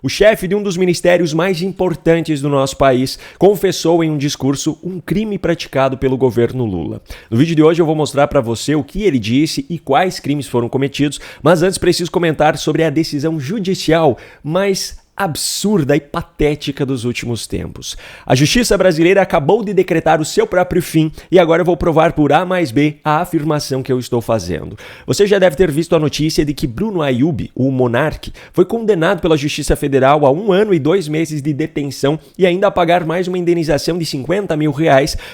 O chefe de um dos ministérios mais importantes do nosso país confessou em um discurso um crime praticado pelo governo Lula. No vídeo de hoje eu vou mostrar para você o que ele disse e quais crimes foram cometidos, mas antes preciso comentar sobre a decisão judicial mais absurda e patética dos últimos tempos. A justiça brasileira acabou de decretar o seu próprio fim e agora eu vou provar por A mais B a afirmação que eu estou fazendo. Você já deve ter visto a notícia de que Bruno Ayub, o monarque, foi condenado pela Justiça Federal a 1 ano e 2 meses de detenção e ainda a pagar mais uma indenização de R$50 mil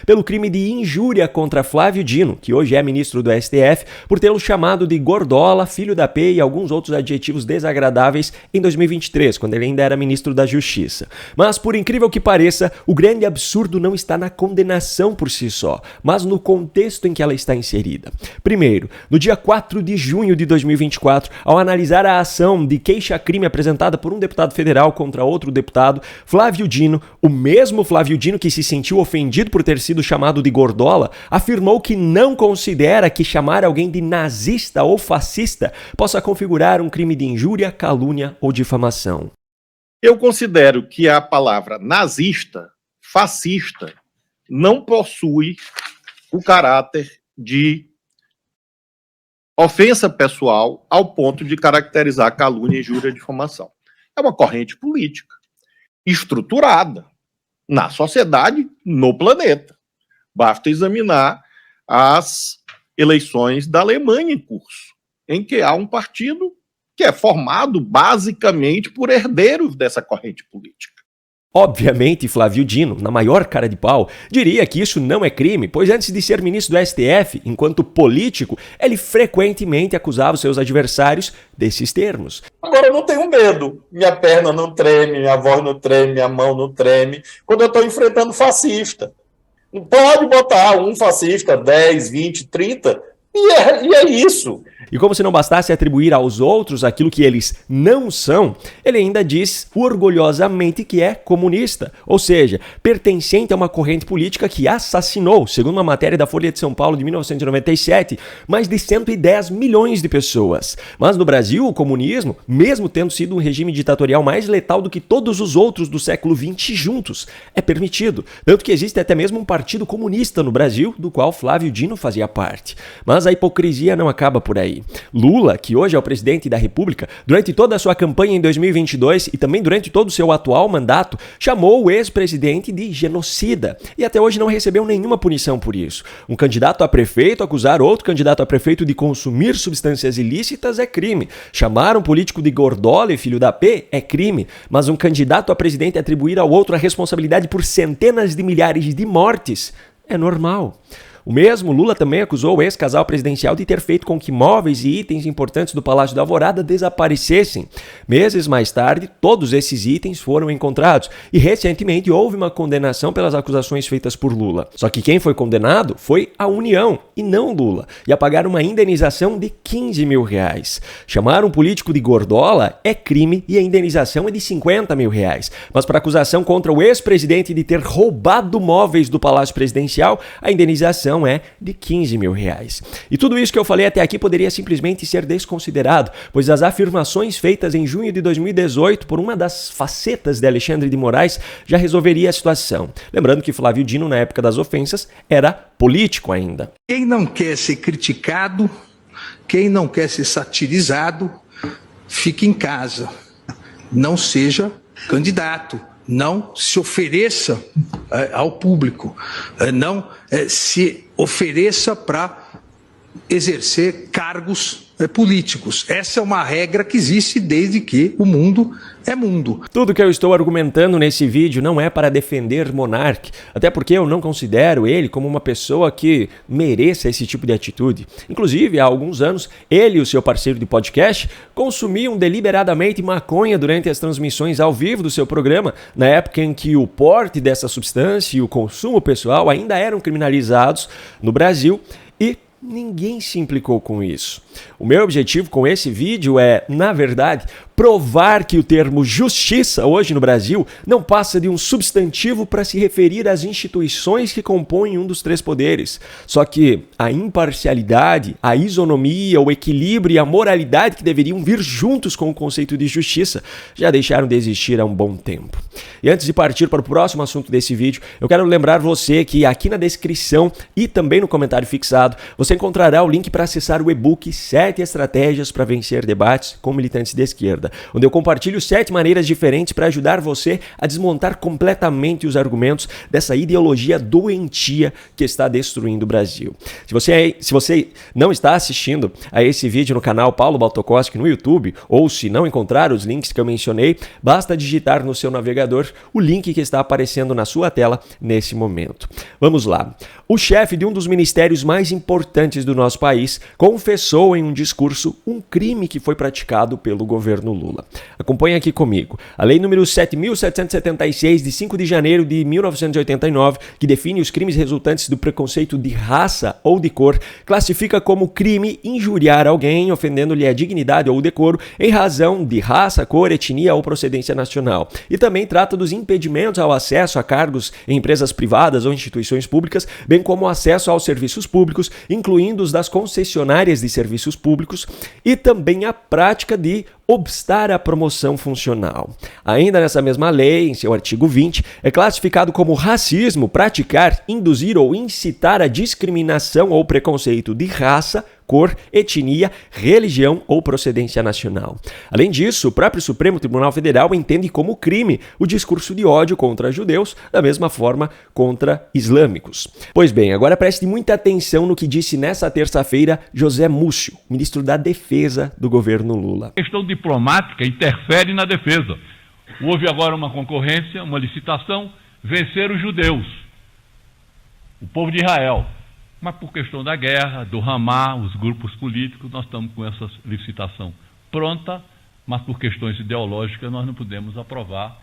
pelo crime de injúria contra Flávio Dino, que hoje é ministro do STF, por tê-lo chamado de gordola, filho da P e alguns outros adjetivos desagradáveis em 2023, quando ele ainda era ministro da Justiça. Mas, por incrível que pareça, o grande absurdo não está na condenação por si só, mas no contexto em que ela está inserida. Primeiro, no dia 4 de junho de 2024, ao analisar a ação de queixa-crime apresentada por um deputado federal contra outro deputado, Flávio Dino, o mesmo Flávio Dino que se sentiu ofendido por ter sido chamado de gordola, afirmou que não considera que chamar alguém de nazista ou fascista possa configurar um crime de injúria, calúnia ou difamação. Eu considero que a palavra nazista, fascista, não possui o caráter de ofensa pessoal ao ponto de caracterizar calúnia, injúria e difamação. É uma corrente política estruturada na sociedade, no planeta. Basta examinar as eleições da Alemanha em curso, em que há um partido que é formado basicamente por herdeiros dessa corrente política. Obviamente, Flávio Dino, na maior cara de pau, diria que isso não é crime, pois antes de ser ministro do STF, enquanto político, ele frequentemente acusava os seus adversários desses termos. Agora eu não tenho medo, minha perna não treme, minha voz não treme, minha mão não treme, quando eu estou enfrentando fascista. Pode botar um fascista, 10, 20, 30, e é isso. E como se não bastasse atribuir aos outros aquilo que eles não são, ele ainda diz orgulhosamente que é comunista, ou seja, pertencente a uma corrente política que assassinou, segundo uma matéria da Folha de São Paulo de 1997, mais de 110 milhões de pessoas. Mas no Brasil, o comunismo, mesmo tendo sido um regime ditatorial mais letal do que todos os outros do século XX juntos, é permitido. Tanto que existe até mesmo um partido comunista no Brasil, do qual Flávio Dino fazia parte. Mas a hipocrisia não acaba por aí. Lula, que hoje é o presidente da República, durante toda a sua campanha em 2022 e também durante todo o seu atual mandato, chamou o ex-presidente de genocida e até hoje não recebeu nenhuma punição por isso. Um candidato a prefeito acusar outro candidato a prefeito de consumir substâncias ilícitas é crime. Chamar um político de gordola e filho da P é crime, mas um candidato a presidente atribuir ao outro a responsabilidade por centenas de milhares de mortes é normal. O mesmo Lula também acusou o ex-casal presidencial de ter feito com que móveis e itens importantes do Palácio da Alvorada desaparecessem. Meses mais tarde, todos esses itens foram encontrados e recentemente houve uma condenação pelas acusações feitas por Lula. Só que quem foi condenado foi a União e não Lula, e a pagar uma indenização de R$15 mil. Chamar um político de gordola é crime e a indenização é de R$50 mil. Mas para a acusação contra o ex-presidente de ter roubado móveis do Palácio Presidencial, a indenização é de R$15 mil. E tudo isso que eu falei até aqui poderia simplesmente ser desconsiderado, pois as afirmações feitas em junho de 2018 por uma das facetas de Alexandre de Moraes já resolveria a situação. Lembrando que Flávio Dino, na época das ofensas, era político ainda. Quem não quer ser criticado, quem não quer ser satirizado, fique em casa. Não seja candidato. Não se ofereça ao público, não se ofereça para exercer cargos políticos. Essa é uma regra que existe desde que o mundo é mundo. Tudo que eu estou argumentando nesse vídeo não é para defender Monark, até porque eu não considero ele como uma pessoa que mereça esse tipo de atitude. Inclusive, há alguns anos, ele e o seu parceiro de podcast consumiam deliberadamente maconha durante as transmissões ao vivo do seu programa, na época em que o porte dessa substância e o consumo pessoal ainda eram criminalizados no Brasil e ninguém se implicou com isso. O meu objetivo com esse vídeo é, na verdade, provar que o termo justiça hoje no Brasil não passa de um substantivo para se referir às instituições que compõem um dos três poderes. Só que a imparcialidade, a isonomia, o equilíbrio e a moralidade que deveriam vir juntos com o conceito de justiça já deixaram de existir há um bom tempo. E antes de partir para o próximo assunto desse vídeo, eu quero lembrar você que aqui na descrição e também no comentário fixado, você encontrará o link para acessar o e-book 7 estratégias para vencer debates com militantes de esquerda, onde eu compartilho 7 maneiras diferentes para ajudar você a desmontar completamente os argumentos dessa ideologia doentia que está destruindo o Brasil. Se você não está assistindo a esse vídeo no canal Paulo Baltokoski no YouTube, ou se não encontrar os links que eu mencionei, basta digitar no seu navegador o link que está aparecendo na sua tela nesse momento. Vamos lá. O chefe de um dos ministérios mais importantes do nosso país confessou em um discurso um crime que foi praticado pelo governo Lula. Acompanhe aqui comigo. A Lei número 7.776, de 5 de janeiro de 1989, que define os crimes resultantes do preconceito de raça ou de cor, classifica como crime injuriar alguém, ofendendo-lhe a dignidade ou o decoro, em razão de raça, cor, etnia ou procedência nacional. E também trata dos impedimentos ao acesso a cargos em empresas privadas ou instituições públicas, bem como o acesso aos serviços públicos, incluindo os das concessionárias de serviços públicos, e também a prática de obstar a promoção funcional. Ainda nessa mesma lei, em seu artigo 20, é classificado como racismo praticar, induzir ou incitar a discriminação ou preconceito de raça, cor, etnia, religião ou procedência nacional. Além disso, o próprio Supremo Tribunal Federal entende como crime o discurso de ódio contra judeus, da mesma forma contra islâmicos. Pois bem, agora preste muita atenção no que disse nessa terça-feira José Múcio, ministro da Defesa do governo Lula. A questão diplomática interfere na defesa. Houve agora uma concorrência, uma licitação, vencer os judeus, o povo de Israel. Mas por questão da guerra, do Hamas, os grupos políticos, nós estamos com essa licitação pronta, mas por questões ideológicas nós não podemos aprovar.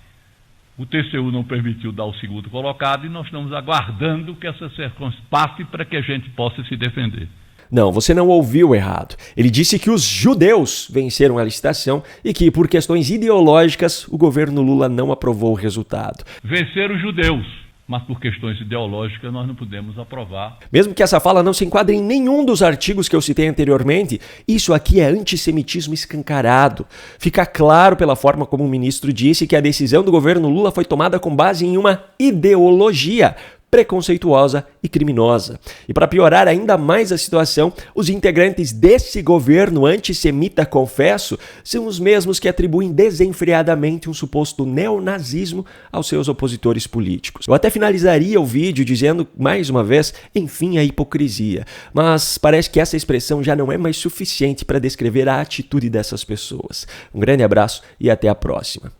O TCU não permitiu dar o segundo colocado e nós estamos aguardando que essa circunstância passe para que a gente possa se defender. Não, você não ouviu errado. Ele disse que os judeus venceram a licitação e que, por questões ideológicas, o governo Lula não aprovou o resultado. Vencer os judeus, mas por questões ideológicas nós não podemos aprovar. Mesmo que essa fala não se enquadre em nenhum dos artigos que eu citei anteriormente, isso aqui é antissemitismo escancarado. Fica claro pela forma como o ministro disse que a decisão do governo Lula foi tomada com base em uma ideologia preconceituosa e criminosa. E para piorar ainda mais a situação, os integrantes desse governo antissemita, confesso, são os mesmos que atribuem desenfreadamente um suposto neonazismo aos seus opositores políticos. Eu até finalizaria o vídeo dizendo, mais uma vez, enfim, a hipocrisia. Mas parece que essa expressão já não é mais suficiente para descrever a atitude dessas pessoas. Um grande abraço e até a próxima.